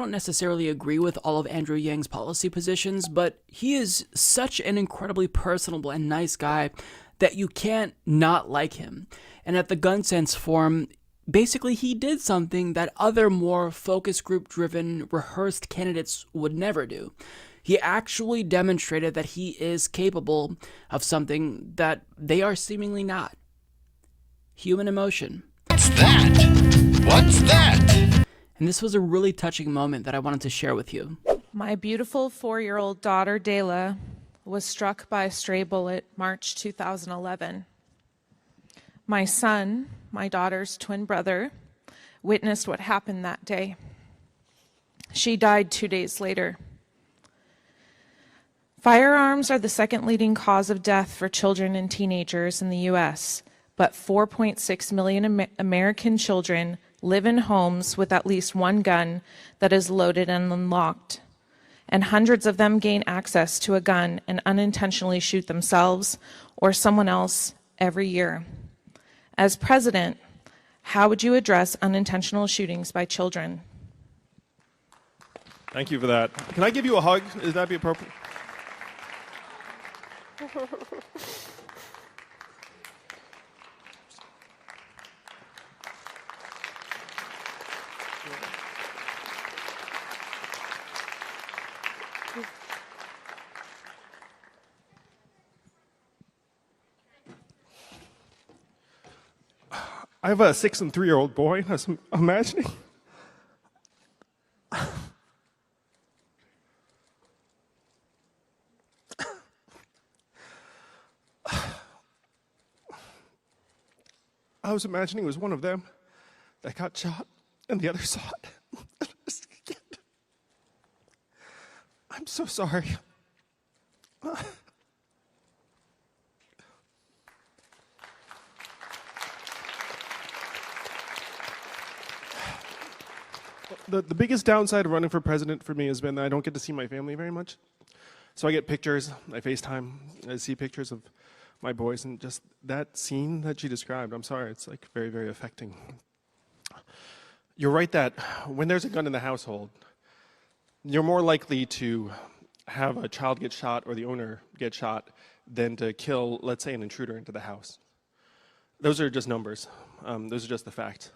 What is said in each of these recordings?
don't necessarily agree with all of Andrew Yang's policy positions, but he is such an incredibly personable and nice guy that you can't not like him. And at the Gun Sense Forum, basically he did something that other more focus group driven, rehearsed candidates would never do. He actually demonstrated that he is capable of something that they are seemingly not. Human emotion. What's that? What's that? And this was a really touching moment that I wanted to share with you. My beautiful 4-year-old daughter, Dayla, was struck by a stray bullet March 2011. My son, my daughter's twin brother, witnessed what happened that day. She died 2 days later. Firearms are the second leading cause of death for children and teenagers in the U.S., but 4.6 million American children live in homes with at least one gun that is loaded and unlocked, and hundreds of them gain access to a gun and unintentionally shoot themselves or someone else every year. As president, how would you address unintentional shootings by children? Thank you for that. Can I give you a hug? Is that be appropriate? I have a 6 and 3-year-old boy. I was imagining. I was imagining it was one of them that got shot and the other saw it. I'm so sorry. The biggest downside of running for president for me has been that I don't get to see my family very much. So I get pictures, I FaceTime, I see pictures of my boys, and just that scene that you described, I'm sorry, it's like very, very affecting. You're right that when there's a gun in the household, you're more likely to have a child get shot or the owner get shot than to kill, let's say, an intruder into the house. Those are just numbers. Those are just the facts.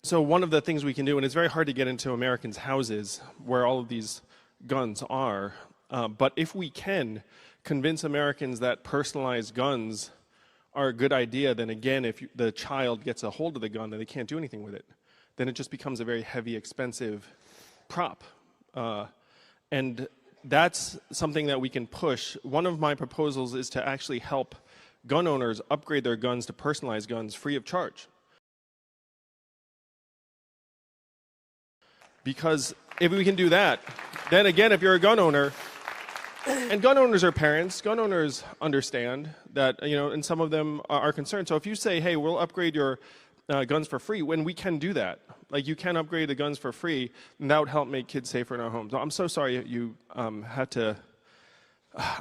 So one of the things we can do, and it's very hard to get into Americans' houses where all of these guns are, but if we can convince Americans that personalized guns are a good idea, then again, if the child gets a hold of the gun and they can't do anything with it, then it just becomes a very heavy, expensive prop. And that's something that we can push. One of my proposals is to actually help gun owners upgrade their guns to personalized guns free of charge. Because if we can do that, then again, if you're a gun owner, and gun owners are parents, gun owners understand that, and some of them are concerned. So if you say, hey, we'll upgrade your guns for free, when we can do that, like you can upgrade the guns for free, and that would help make kids safer in our homes. I'm so sorry you had to,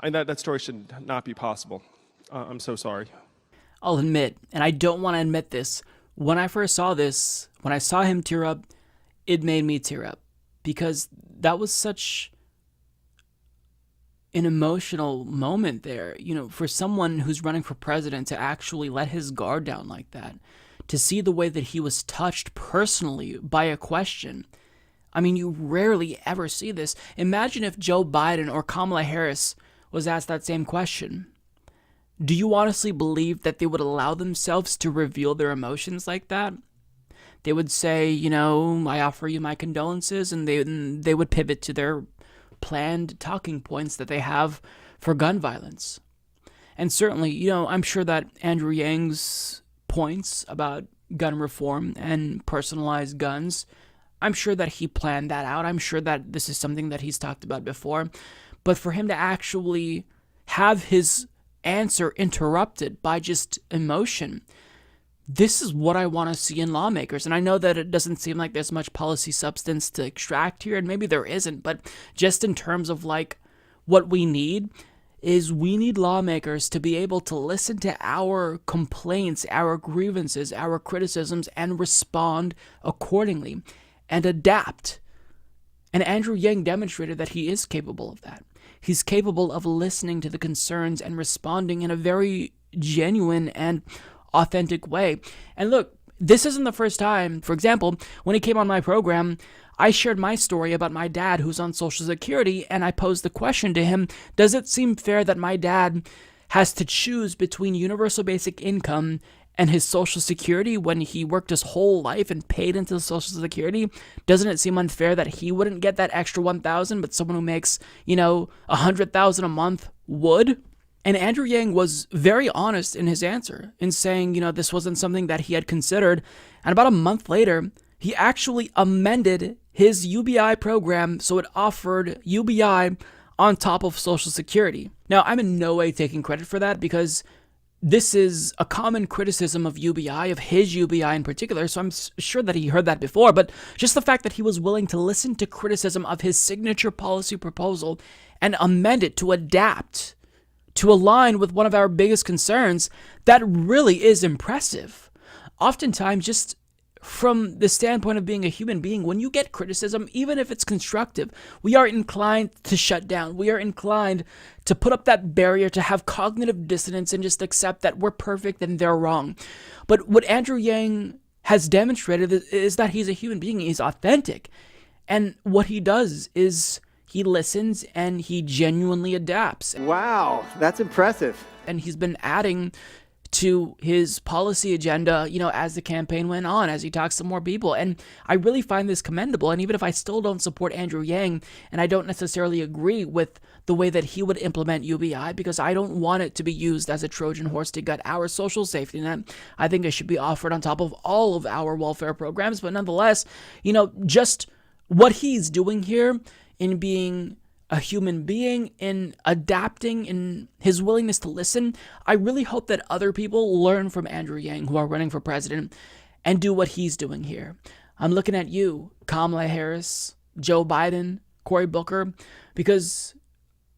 and that story should not be possible. I'm so sorry. I'll admit, and I don't want to admit this, when I first saw this, when I saw him tear up, it made me tear up, because that was such an emotional moment there, for someone who's running for president to actually let his guard down like that, to see the way that he was touched personally by a question. I mean, you rarely ever see this. Imagine if Joe Biden or Kamala Harris was asked that same question. Do you honestly believe that they would allow themselves to reveal their emotions like that? They would say, I offer you my condolences, and they would pivot to their planned talking points that they have for gun violence. And certainly, I'm sure that Andrew Yang's points about gun reform and personalized guns, I'm sure that he planned that out. I'm sure that this is something that he's talked about before. But for him to actually have his answer interrupted by just emotion, this is what I want to see in lawmakers. And I know that it doesn't seem like there's much policy substance to extract here, and maybe there isn't, but just in terms of what we need is we need lawmakers to be able to listen to our complaints, our grievances, our criticisms, and respond accordingly and adapt. And Andrew Yang demonstrated that he is capable of that. He's capable of listening to the concerns and responding in a very genuine and authentic way. And look, this isn't the first time. For example, when he came on my program, I shared my story about my dad who's on Social Security, and I posed the question to him, does it seem fair that my dad has to choose between universal basic income and his Social Security when he worked his whole life and paid into Social Security? Doesn't it seem unfair that he wouldn't get that extra $1,000, but someone who makes, $100,000 a month would? And Andrew Yang was very honest in his answer in saying, this wasn't something that he had considered. And about a month later, he actually amended his UBI program so it offered UBI on top of Social Security. Now, I'm in no way taking credit for that because this is a common criticism of UBI, of his UBI in particular, so I'm sure that he heard that before, but just the fact that he was willing to listen to criticism of his signature policy proposal and amend it to adapt, to align with one of our biggest concerns, that really is impressive. Oftentimes, just from the standpoint of being a human being, when you get criticism, even if it's constructive, we are inclined to shut down. We are inclined to put up that barrier, to have cognitive dissonance and just accept that we're perfect and they're wrong. But what Andrew Yang has demonstrated is that he's a human being. He's authentic. And what he does is he listens and he genuinely adapts. Wow, that's impressive. And he's been adding to his policy agenda, as the campaign went on, as he talks to more people. And I really find this commendable. And even if I still don't support Andrew Yang, and I don't necessarily agree with the way that he would implement UBI, because I don't want it to be used as a Trojan horse to gut our social safety net. I think it should be offered on top of all of our welfare programs. But nonetheless, just what he's doing here in being a human being, in adapting, in his willingness to listen, I really hope that other people learn from Andrew Yang who are running for president and do what he's doing here. I'm looking at you, Kamala Harris, Joe Biden, Cory Booker, because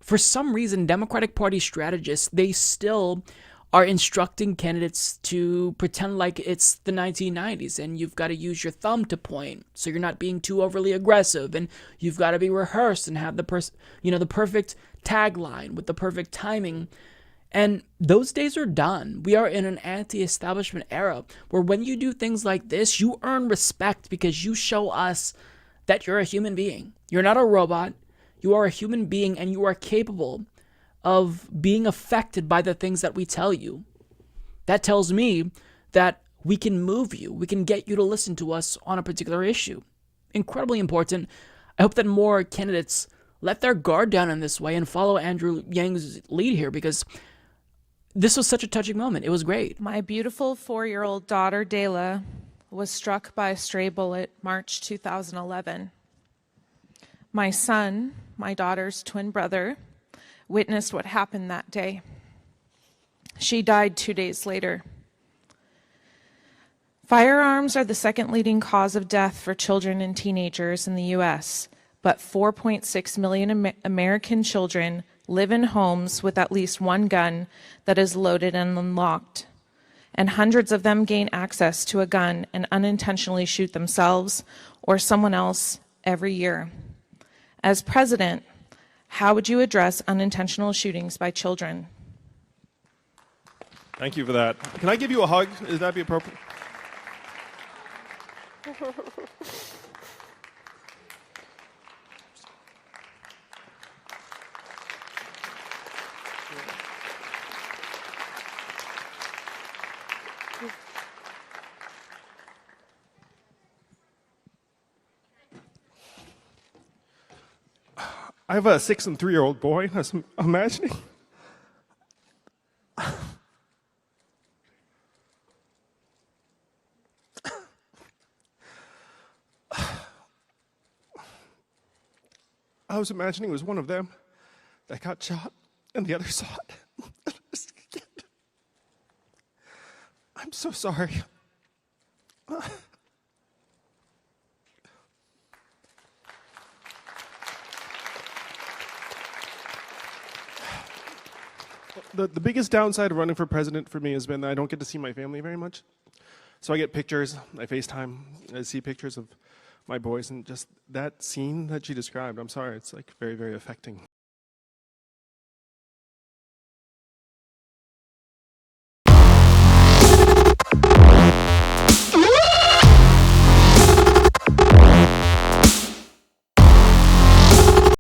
for some reason, Democratic Party strategists, they still are instructing candidates to pretend like it's the 1990s and you've got to use your thumb to point so you're not being too overly aggressive, and you've got to be rehearsed and have the perfect tagline with the perfect timing. And those days are done. We are in an anti-establishment era where when you do things like this, you earn respect because you show us that you're a human being. You're not a robot. You are a human being and you are capable of being affected by the things that we tell you. That tells me that we can move you. We can get you to listen to us on a particular issue. Incredibly important. I hope that more candidates let their guard down in this way and follow Andrew Yang's lead here, because this was such a touching moment. It was great. My beautiful 4-year-old daughter, Dayla, was struck by a stray bullet March 2011. My son, my daughter's twin brother, witnessed what happened that day. She died 2 days later. Firearms are the second leading cause of death for children and teenagers in the U.S., but 4.6 million American children live in homes with at least one gun that is loaded and unlocked, and hundreds of them gain access to a gun and unintentionally shoot themselves or someone else every year. As president, how would you address unintentional shootings by children? Thank you for that. Can I give you a hug? Is that be appropriate? I have a 6 and 3-year-old boy. I was imagining. I was imagining it was one of them that got shot and the other saw it. I'm so sorry. The biggest downside of running for president for me has been that I don't get to see my family very much. So I get pictures, I FaceTime, I see pictures of my boys, and just that scene that she described, I'm sorry, it's like very, very affecting.